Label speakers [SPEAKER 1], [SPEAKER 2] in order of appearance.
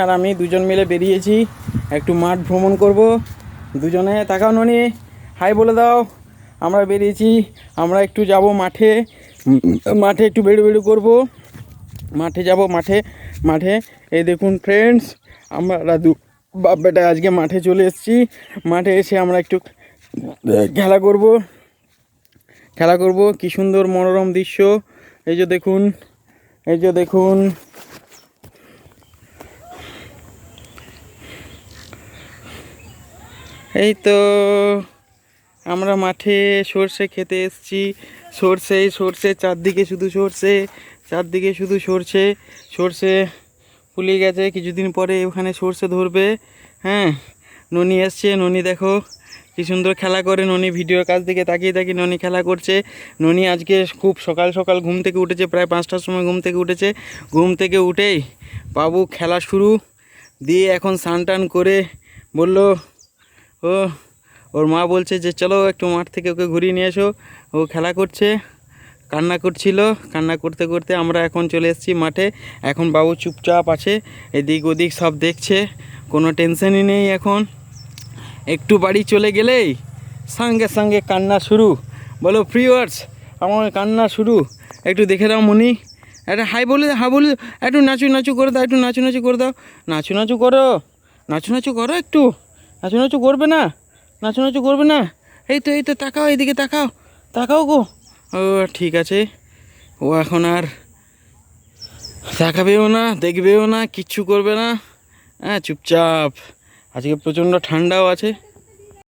[SPEAKER 1] আর আমি দুজন মিলে বেরিয়েছি একটু মাঠ ভ্রমণ করব। দুজনে তাকাও ননি, হাই বলে দাও। আমরা বেরিয়েছি, আমরা একটু যাব মাঠে। মাঠে একটু বেড়ু করব, মাঠে যাব। মাঠে এই দেখুন ফ্রেন্ডস, আমরা বাপ বেটা আজকে মাঠে চলে এসেছি। মাঠে এসে আমরা একটু খেলা করব। কি সুন্দর মনোরম দৃশ্য, এই যে দেখুন, এই যে দেখুন। এই তো আমরা মাঠে সর্ষে খেতে এসেছি। সর্ষে চারদিকে শুধু সর্ষে ফুলে গেছে। কিছুদিন পরে ওখানে সর্ষে ধরবে। হ্যাঁ, ননি এসছে। ননি দেখো কি সুন্দর খেলা করে। ননি ভিডিওর কাছ থেকে তাকিয়ে ননি খেলা করছে। ননি আজকে খুব সকাল সকাল ঘুম থেকে উঠেছে, প্রায় 5টার সময় ঘুম থেকে উঠেছে। ঘুম থেকে উঠেই বাবু খেলা শুরু, দিয়ে এখন স্নান টান করে বলল, ওর মা বলছে যে চলো একটু মাঠ থেকে ওকে ঘুরিয়ে নিয়ে এসো। ও খেলা করছে, কান্না করছিল। কান্না করতে করতে আমরা এখন চলে এসেছি মাঠে। এখন বাবু চুপচাপ আছে, এদিক ওদিক সব দেখছে, কোনো টেনশনই নেই এখন। একটু বাড়ি চলে গেলেই সঙ্গে সঙ্গে কান্না শুরু। বলো ফ্রিওয়ার্স, আমার কান্না শুরু। একটু দেখে দাও মনি, একটা হাই বলে একটু নাচু করে দাও, একটু নাচু করে দাও। নাচু করো, নাচু করো, একটু নাচু করবে না? নাচু করবে না? এই তো তাকাও, এইদিকে তাকাও গো। ও ঠিক আছে, ও এখন আর তাকাবেও না, দেখবেও না, কিচ্ছু করবে না। হ্যাঁ, চুপচাপ। আজকে প্রচণ্ড ঠান্ডাও আছে।